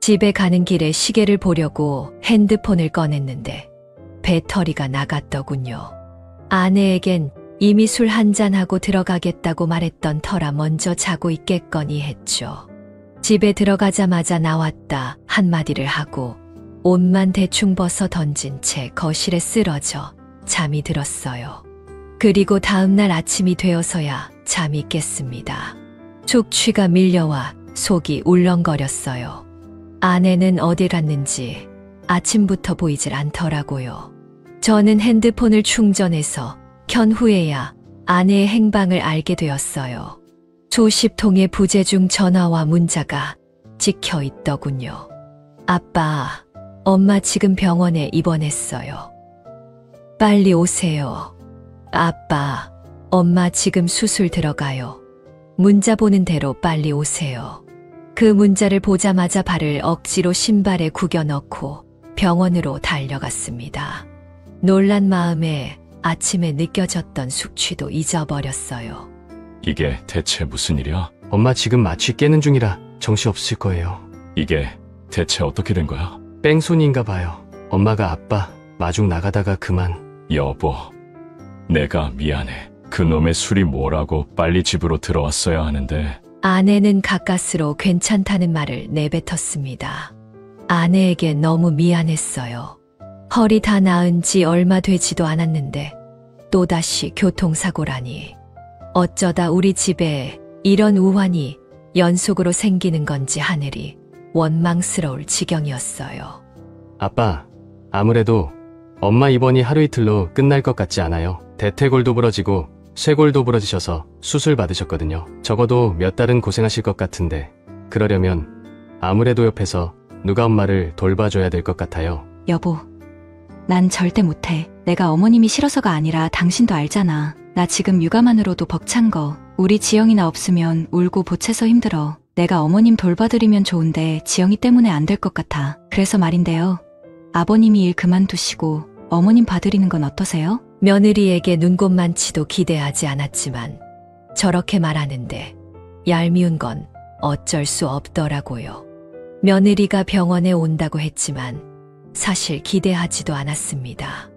집에 가는 길에 시계를 보려고 핸드폰을 꺼냈는데 배터리가 나갔더군요. 아내에겐 이미 술 한잔하고 들어가겠다고 말했던 터라 먼저 자고 있겠거니 했죠. 집에 들어가자마자 나왔다 한마디를 하고 옷만 대충 벗어 던진 채 거실에 쓰러져 잠이 들었어요. 그리고 다음날 아침이 되어서야 잠이 깼습니다. 숙취가 밀려와 속이 울렁거렸어요. 아내는 어디 갔는지 아침부터 보이질 않더라고요. 저는 핸드폰을 충전해서 켠 후에야 아내의 행방을 알게 되었어요. 수십 통의 부재중 전화와 문자가 찍혀 있더군요. 아빠, 엄마 지금 병원에 입원했어요. 빨리 오세요. 아빠, 엄마 지금 수술 들어가요. 문자 보는 대로 빨리 오세요. 그 문자를 보자마자 발을 억지로 신발에 구겨 넣고 병원으로 달려갔습니다. 놀란 마음에 아침에 느껴졌던 숙취도 잊어버렸어요. 이게 대체 무슨 일이야? 엄마 지금 마취 깨는 중이라 정신없으실 거예요. 이게 대체 어떻게 된 거야? 뺑소니인가 봐요. 엄마가 아빠 마중 나가다가 그만. 여보, 내가 미안해. 그놈의 술이 뭐라고 빨리 집으로 들어왔어야 하는데. 아내는 가까스로 괜찮다는 말을 내뱉었습니다. 아내에게 너무 미안했어요. 허리 다 나은 지 얼마 되지도 않았는데 또다시 교통사고라니. 어쩌다 우리 집에 이런 우환이 연속으로 생기는 건지 하늘이 원망스러울 지경이었어요. 아빠, 아무래도 엄마 입원이 하루 이틀로 끝날 것 같지 않아요. 대퇴골도 부러지고 쇄골도 부러지셔서 수술 받으셨거든요. 적어도 몇 달은 고생하실 것 같은데 그러려면 아무래도 옆에서 누가 엄마를 돌봐줘야 될 것 같아요. 여보, 난 절대 못해. 내가 어머님이 싫어서가 아니라 당신도 알잖아. 나 지금 육아만으로도 벅찬 거. 우리 지영이나 없으면 울고 보채서 힘들어. 내가 어머님 돌봐드리면 좋은데 지영이 때문에 안 될 것 같아. 그래서 말인데요. 아버님이 일 그만두시고 어머님 봐드리는 건 어떠세요? 며느리에게 눈곱만치도 기대하지 않았지만 저렇게 말하는데 얄미운 건 어쩔 수 없더라고요. 며느리가 병원에 온다고 했지만 사실 기대하지도 않았습니다.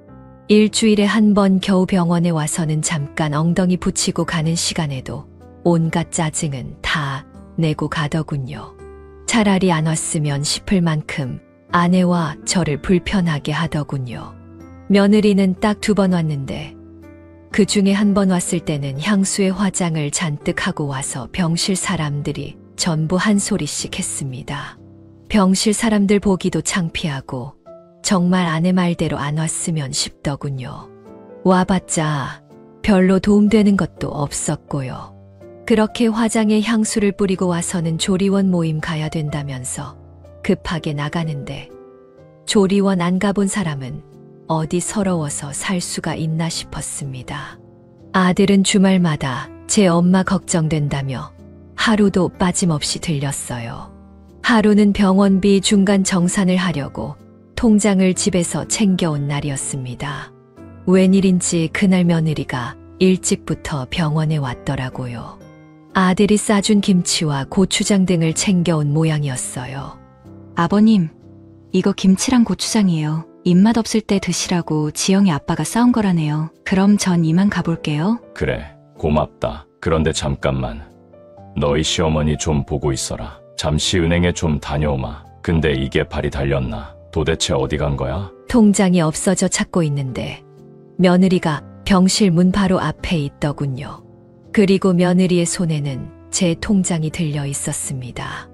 일주일에 한 번 겨우 병원에 와서는 잠깐 엉덩이 붙이고 가는 시간에도 온갖 짜증은 다 내고 가더군요. 차라리 안 왔으면 싶을 만큼 아내와 저를 불편하게 하더군요. 며느리는 딱 2번 왔는데 그 중에 한 번 왔을 때는 향수에 화장을 잔뜩 하고 와서 병실 사람들이 전부 한 소리씩 했습니다. 병실 사람들 보기도 창피하고 정말 아내 말대로 안 왔으면 싶더군요. 와봤자 별로 도움되는 것도 없었고요. 그렇게 화장에 향수를 뿌리고 와서는 조리원 모임 가야 된다면서 급하게 나가는데 조리원 안 가본 사람은 어디 서러워서 살 수가 있나 싶었습니다. 아들은 주말마다 제 엄마 걱정된다며 하루도 빠짐없이 들렸어요. 하루는 병원비 중간 정산을 하려고 통장을 집에서 챙겨온 날이었습니다. 웬일인지 그날 며느리가 일찍부터 병원에 왔더라고요. 아들이 싸준 김치와 고추장 등을 챙겨온 모양이었어요. 아버님, 이거 김치랑 고추장이에요. 입맛 없을 때 드시라고 지영이 아빠가 싸운 거라네요. 그럼 전 이만 가볼게요. 그래, 고맙다. 그런데 잠깐만. 너희 시어머니 좀 보고 있어라. 잠시 은행에 좀 다녀오마. 근데 이게 발이 달렸나? 도대체 어디 간 거야? 통장이 없어져 찾고 있는데 며느리가 병실 문 바로 앞에 있더군요. 그리고 며느리의 손에는 제 통장이 들려 있었습니다.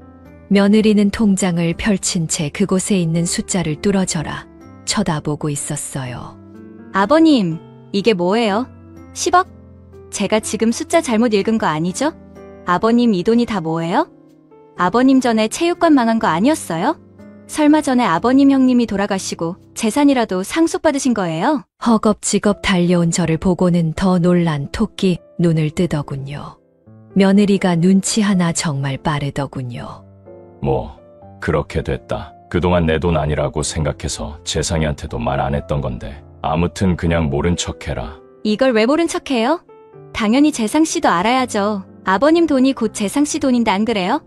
며느리는 통장을 펼친 채 그곳에 있는 숫자를 뚫어져라 쳐다보고 있었어요. 아버님, 이게 뭐예요? 10억? 제가 지금 숫자 잘못 읽은 거 아니죠? 아버님, 이 돈이 다 뭐예요? 아버님 전에 체육관 망한 거 아니었어요? 설마 전에 아버님 형님이 돌아가시고 재산이라도 상속받으신 거예요? 허겁지겁 달려온 저를 보고는 더 놀란 토끼 눈을 뜨더군요. 며느리가 눈치 하나 정말 빠르더군요. 뭐 그렇게 됐다. 그동안 내 돈 아니라고 생각해서 재상이한테도 말 안 했던 건데 아무튼 그냥 모른 척해라. 이걸 왜 모른 척해요? 당연히 재상씨도 알아야죠. 아버님 돈이 곧 재상씨 돈인데 안 그래요?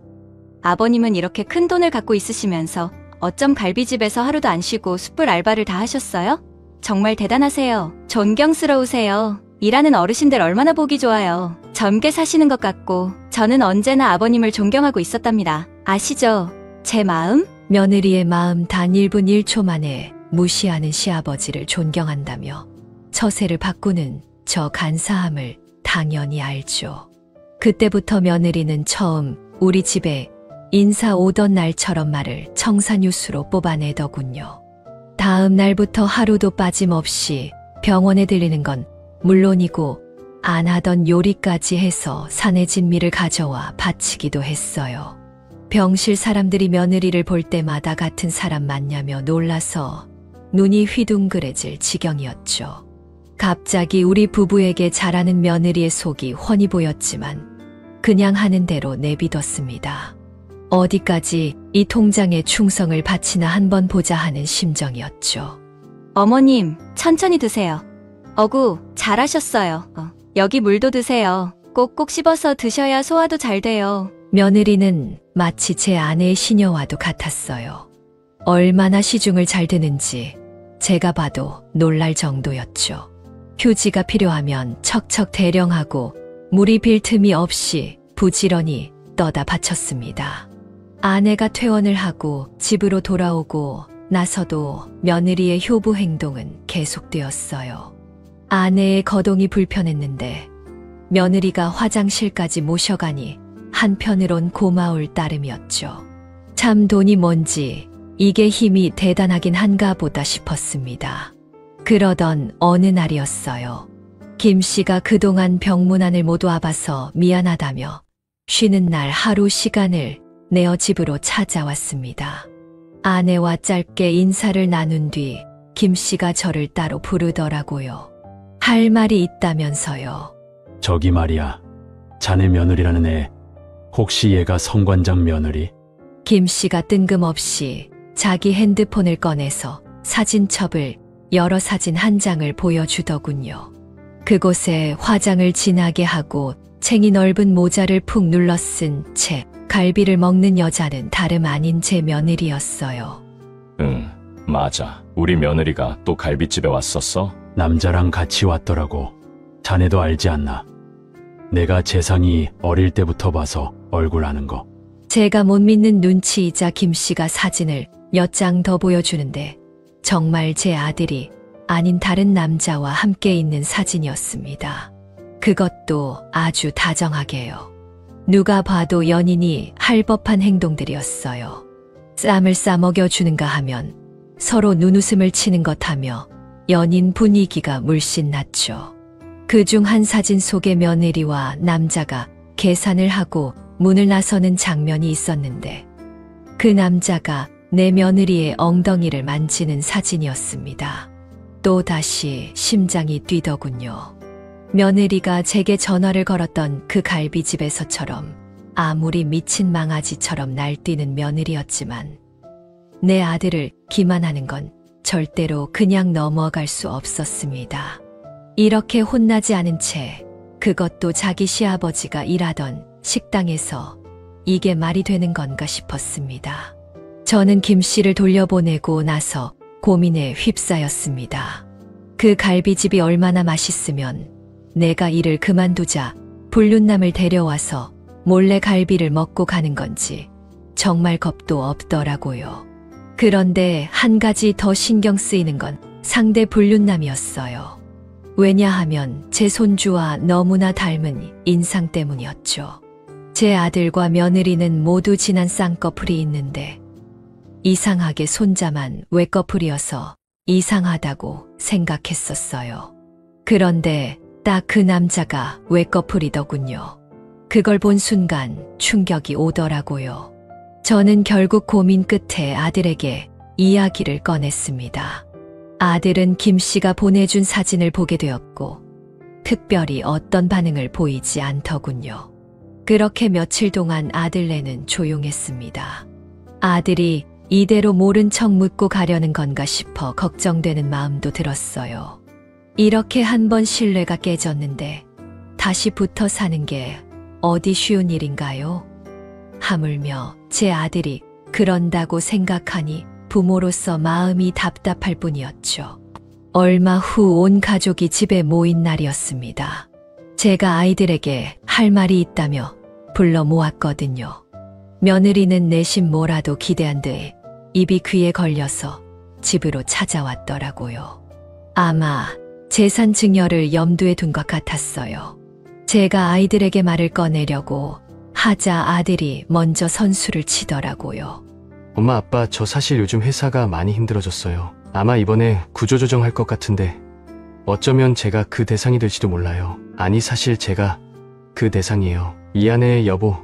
아버님은 이렇게 큰 돈을 갖고 있으시면서 어쩜 갈비집에서 하루도 안 쉬고 숯불 알바를 다 하셨어요? 정말 대단하세요. 존경스러우세요. 일하는 어르신들 얼마나 보기 좋아요. 젊게 사시는 것 같고 저는 언제나 아버님을 존경하고 있었답니다. 아시죠? 제 마음? 며느리의 마음 단 1분 1초 만에 무시하는 시아버지를 존경한다며 처세를 바꾸는 저 간사함을 당연히 알죠. 그때부터 며느리는 처음 우리 집에 인사 오던 날처럼 말을 청산유수로 뽑아내더군요. 다음 날부터 하루도 빠짐없이 병원에 들리는 건 물론이고 안 하던 요리까지 해서 산의 진미를 가져와 바치기도 했어요. 병실 사람들이 며느리를 볼 때마다 같은 사람 맞냐며 놀라서 눈이 휘둥그레질 지경이었죠. 갑자기 우리 부부에게 잘하는 며느리의 속이 훤히 보였지만 그냥 하는 대로 내비뒀습니다. 어디까지 이 통장에 충성을 바치나 한번 보자 하는 심정이었죠. 어머님, 천천히 드세요. 어구, 잘하셨어요. 여기 물도 드세요. 꼭꼭 씹어서 드셔야 소화도 잘 돼요. 며느리는 마치 제 아내의 시녀와도 같았어요. 얼마나 시중을 잘 드는지 제가 봐도 놀랄 정도였죠. 휴지가 필요하면 척척 대령하고 물이 빌 틈이 없이 부지런히 떠다 바쳤습니다. 아내가 퇴원을 하고 집으로 돌아오고 나서도 며느리의 효부 행동은 계속되었어요. 아내의 거동이 불편했는데 며느리가 화장실까지 모셔가니 한편으론 고마울 따름이었죠. 참 돈이 뭔지 이게 힘이 대단하긴 한가 보다 싶었습니다. 그러던 어느 날이었어요. 김 씨가 그동안 병문안을 못 와봐서 미안하다며 쉬는 날 하루 시간을 내어 집으로 찾아왔습니다. 아내와 짧게 인사를 나눈 뒤 김 씨가 저를 따로 부르더라고요. 할 말이 있다면서요. 저기 말이야. 자네 며느리라는 애. 혹시 얘가 성관장 며느리? 김 씨가 뜬금없이 자기 핸드폰을 꺼내서 사진첩을 여러 사진 한 장을 보여주더군요. 그곳에 화장을 진하게 하고 챙이 넓은 모자를 푹 눌러 쓴 채 갈비를 먹는 여자는 다름 아닌 제 며느리였어요. 응, 맞아. 우리 며느리가 또 갈비집에 왔었어? 남자랑 같이 왔더라고. 자네도 알지 않나? 내가 재상이 어릴 때부터 봐서 얼굴 아는 거. 제가 못 믿는 눈치이자 김 씨가 사진을 몇 장 더 보여주는데 정말 제 아들이 아닌 다른 남자와 함께 있는 사진이었습니다. 그것도 아주 다정하게요. 누가 봐도 연인이 할 법한 행동들이었어요. 쌈을 싸먹여주는가 하면 서로 눈웃음을 치는 것 하며 연인 분위기가 물씬 났죠. 그중 한 사진 속의 며느리와 남자가 계산을 하고 문을 나서는 장면이 있었는데 그 남자가 내 며느리의 엉덩이를 만지는 사진이었습니다. 또다시 심장이 뛰더군요. 며느리가 제게 전화를 걸었던 그 갈비집에서처럼 아무리 미친 망아지처럼 날뛰는 며느리였지만 내 아들을 기만하는 건 절대로 그냥 넘어갈 수 없었습니다. 이렇게 혼나지 않은 채 그것도 자기 시아버지가 일하던 식당에서 이게 말이 되는 건가 싶었습니다. 저는 김 씨를 돌려보내고 나서 고민에 휩싸였습니다. 그 갈비집이 얼마나 맛있으면 내가 일을 그만두자 불륜남을 데려와서 몰래 갈비를 먹고 가는 건지 정말 겁도 없더라고요. 그런데 한 가지 더 신경 쓰이는 건 상대 불륜남이었어요. 왜냐하면 제 손주와 너무나 닮은 인상 때문이었죠. 제 아들과 며느리는 모두 진한 쌍꺼풀이 있는데 이상하게 손자만 외꺼풀이어서 이상하다고 생각했었어요. 그런데 딱 그 남자가 외꺼풀이더군요. 그걸 본 순간 충격이 오더라고요. 저는 결국 고민 끝에 아들에게 이야기를 꺼냈습니다. 아들은 김 씨가 보내준 사진을 보게 되었고 특별히 어떤 반응을 보이지 않더군요. 그렇게 며칠 동안 아들네는 조용했습니다. 아들이 이대로 모른 척 묻고 가려는 건가 싶어 걱정되는 마음도 들었어요. 이렇게 한 번 신뢰가 깨졌는데 다시 붙어 사는 게 어디 쉬운 일인가요? 하물며 제 아들이 그런다고 생각하니 부모로서 마음이 답답할 뿐이었죠. 얼마 후 온 가족이 집에 모인 날이었습니다. 제가 아이들에게 할 말이 있다며 불러 모았거든요. 며느리는 내심 뭐라도 기대한 듯 입이 귀에 걸려서 집으로 찾아왔더라고요. 아마 재산 증여를 염두에 둔 것 같았어요. 제가 아이들에게 말을 꺼내려고 하자 아들이 먼저 선수를 치더라고요. 엄마, 아빠, 저 사실 요즘 회사가 많이 힘들어졌어요. 아마 이번에 구조조정할 것 같은데 어쩌면 제가 그 대상이 될지도 몰라요. 아니, 사실 제가 그 대상이에요. 미안해, 여보.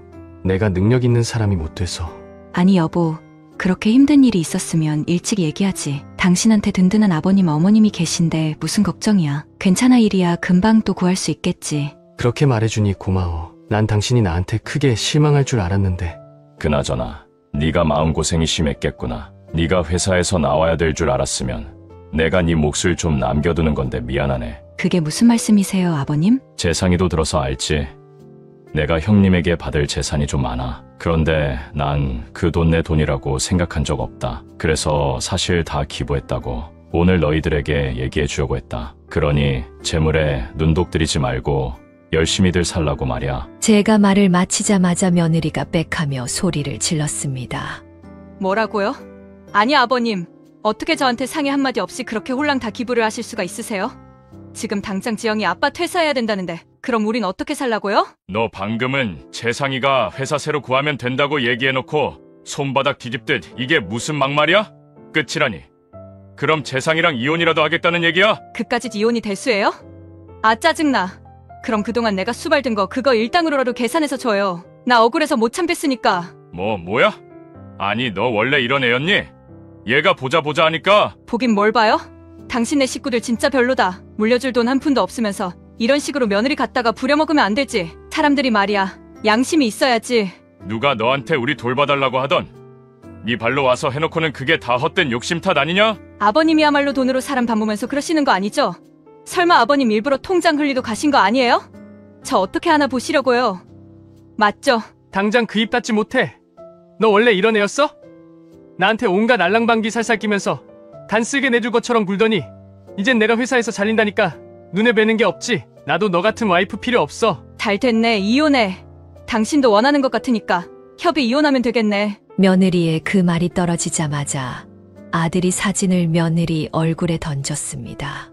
내가 능력 있는 사람이 못 돼서. 아니 여보, 그렇게 힘든 일이 있었으면 일찍 얘기하지. 당신한테 든든한 아버님 어머님이 계신데 무슨 걱정이야. 괜찮아 일이야. 금방 또 구할 수 있겠지. 그렇게 말해주니 고마워. 난 당신이 나한테 크게 실망할 줄 알았는데. 그나저나 네가 마음고생이 심했겠구나. 네가 회사에서 나와야 될 줄 알았으면 내가 네 몫을 좀 남겨두는 건데 미안하네. 그게 무슨 말씀이세요, 아버님? 재상이도 들어서 알지? 내가 형님에게 받을 재산이 좀 많아. 그런데 난 그 돈 내 돈이라고 생각한 적 없다. 그래서 사실 다 기부했다고 오늘 너희들에게 얘기해 주려고 했다. 그러니 재물에 눈독 들이지 말고 열심히들 살라고 말이야. 제가 말을 마치자마자 며느리가 빽하며 소리를 질렀습니다. 뭐라고요? 아니 아버님, 어떻게 저한테 상의 한마디 없이 그렇게 홀랑 다 기부를 하실 수가 있으세요? 지금 당장 지영이 아빠 퇴사해야 된다는데 그럼 우린 어떻게 살라고요? 너 방금은 재상이가 회사 새로 구하면 된다고 얘기해놓고 손바닥 뒤집듯 이게 무슨 막말이야? 끝이라니. 그럼 재상이랑 이혼이라도 하겠다는 얘기야? 그까짓 이혼이 될 수예요? 아 짜증나. 그럼 그동안 내가 수발든 거 그거 일당으로라도 계산해서 줘요. 나 억울해서 못 참겠으니까. 뭐야? 아니 너 원래 이런 애였니? 얘가 보자 하니까. 보긴 뭘 봐요? 당신네 식구들 진짜 별로다. 물려줄 돈 한 푼도 없으면서 이런 식으로 며느리 갖다가 부려먹으면 안 되지. 사람들이 말이야, 양심이 있어야지. 누가 너한테 우리 돌봐달라고 하던 네 발로 와서 해놓고는 그게 다 헛된 욕심 탓 아니냐? 아버님이야말로 돈으로 사람 담보면서 그러시는 거 아니죠? 설마 아버님 일부러 통장 흘리도 가신 거 아니에요? 저 어떻게 하나 보시려고요. 맞죠? 당장 그 입 닫지 못해. 너 원래 이런 애였어? 나한테 온갖 알랑방귀 살살 끼면서 단쓸게 내줄 것처럼 굴더니 이젠 내가 회사에서 잘린다니까 눈에 뵈는 게 없지. 나도 너 같은 와이프 필요 없어. 잘 됐네, 이혼해. 당신도 원하는 것 같으니까 협의 이혼하면 되겠네. 며느리의 그 말이 떨어지자마자 아들이 사진을 며느리 얼굴에 던졌습니다.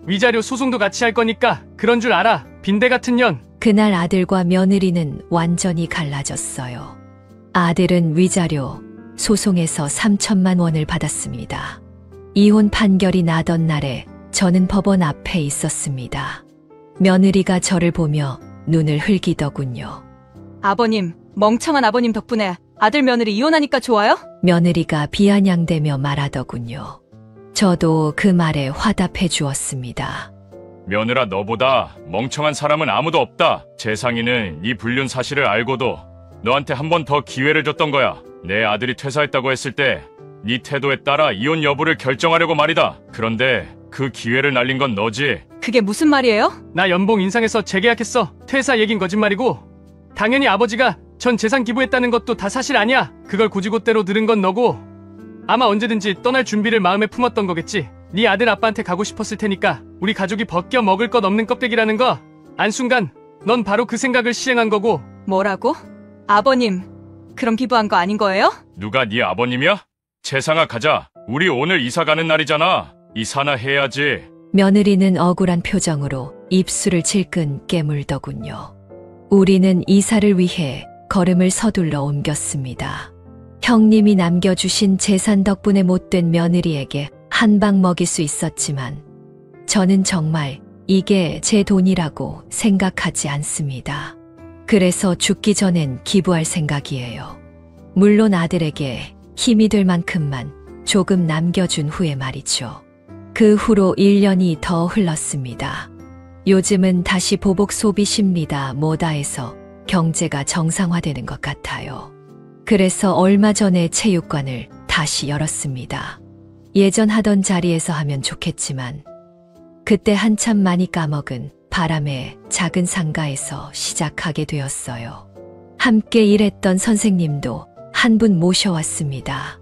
위자료 소송도 같이 할 거니까 그런 줄 알아. 빈대 같은 년. 그날 아들과 며느리는 완전히 갈라졌어요. 아들은 위자료, 소송에서 3천만 원을 받았습니다. 이혼 판결이 나던 날에 저는 법원 앞에 있었습니다. 며느리가 저를 보며 눈을 흘기더군요. 아버님, 멍청한 아버님 덕분에 아들 며느리 이혼하니까 좋아요? 며느리가 비아냥대며 말하더군요. 저도 그 말에 화답해 주었습니다. 며느라, 너보다 멍청한 사람은 아무도 없다. 재상이는 네 불륜 사실을 알고도 너한테 한 번 더 기회를 줬던 거야. 내 아들이 퇴사했다고 했을 때 네 태도에 따라 이혼 여부를 결정하려고 말이다. 그런데 그 기회를 날린 건 너지. 그게 무슨 말이에요? 나 연봉 인상해서 재계약했어. 퇴사 얘긴 거짓말이고 당연히 아버지가 전 재산 기부했다는 것도 다 사실 아니야. 그걸 고지고대로 들은 건 너고 아마 언제든지 떠날 준비를 마음에 품었던 거겠지. 네 아들 아빠한테 가고 싶었을 테니까 우리 가족이 벗겨 먹을 것 없는 껍데기라는 거 안순간 넌 바로 그 생각을 시행한 거고. 뭐라고? 아버님, 그럼 기부한 거 아닌 거예요? 누가 네 아버님이야? 재상아, 가자. 우리 오늘 이사 가는 날이잖아. 이사나 해야지. 며느리는 억울한 표정으로 입술을 질끈 깨물더군요. 우리는 이사를 위해 걸음을 서둘러 옮겼습니다. 형님이 남겨주신 재산 덕분에 못된 며느리에게 한 방 먹일 수 있었지만 저는 정말 이게 제 돈이라고 생각하지 않습니다. 그래서 죽기 전엔 기부할 생각이에요. 물론 아들에게 힘이 될 만큼만 조금 남겨준 후에 말이죠. 그 후로 1년이 더 흘렀습니다. 요즘은 다시 보복 소비 심리다 뭐다 해서 경제가 정상화되는 것 같아요. 그래서 얼마 전에 체육관을 다시 열었습니다. 예전 하던 자리에서 하면 좋겠지만 그때 한참 많이 까먹은 바람의 작은 상가에서 시작하게 되었어요. 함께 일했던 선생님도 한 분 모셔왔습니다.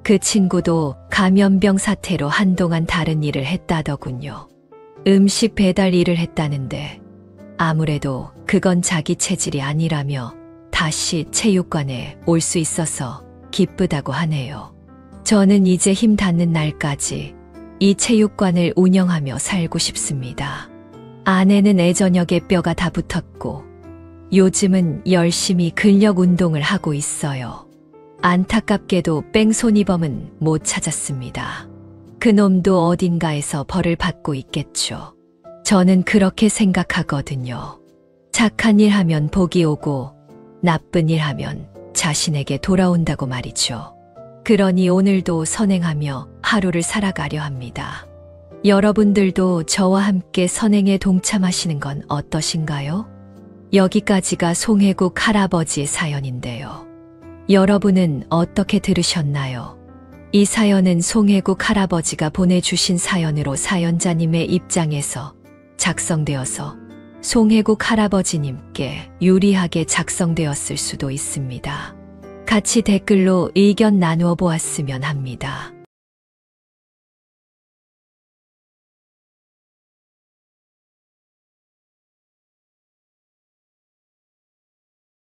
그 친구도 감염병 사태로 한동안 다른 일을 했다더군요. 음식 배달 일을 했다는데 아무래도 그건 자기 체질이 아니라며 다시 체육관에 올 수 있어서 기쁘다고 하네요. 저는 이제 힘 닿는 날까지 이 체육관을 운영하며 살고 싶습니다. 아내는 애저녁에 뼈가 다 붙었고 요즘은 열심히 근력 운동을 하고 있어요. 안타깝게도 뺑소니범은 못 찾았습니다. 그놈도 어딘가에서 벌을 받고 있겠죠. 저는 그렇게 생각하거든요. 착한 일 하면 복이 오고 나쁜 일 하면 자신에게 돌아온다고 말이죠. 그러니 오늘도 선행하며 하루를 살아가려 합니다. 여러분들도 저와 함께 선행에 동참하시는 건 어떠신가요? 여기까지가 송혜국 할아버지의 사연인데요. 여러분은 어떻게 들으셨나요? 이 사연은 송혜국 할아버지가 보내주신 사연으로 사연자님의 입장에서 작성되어서 송혜국 할아버지님께 유리하게 작성되었을 수도 있습니다. 같이 댓글로 의견 나누어 보았으면 합니다.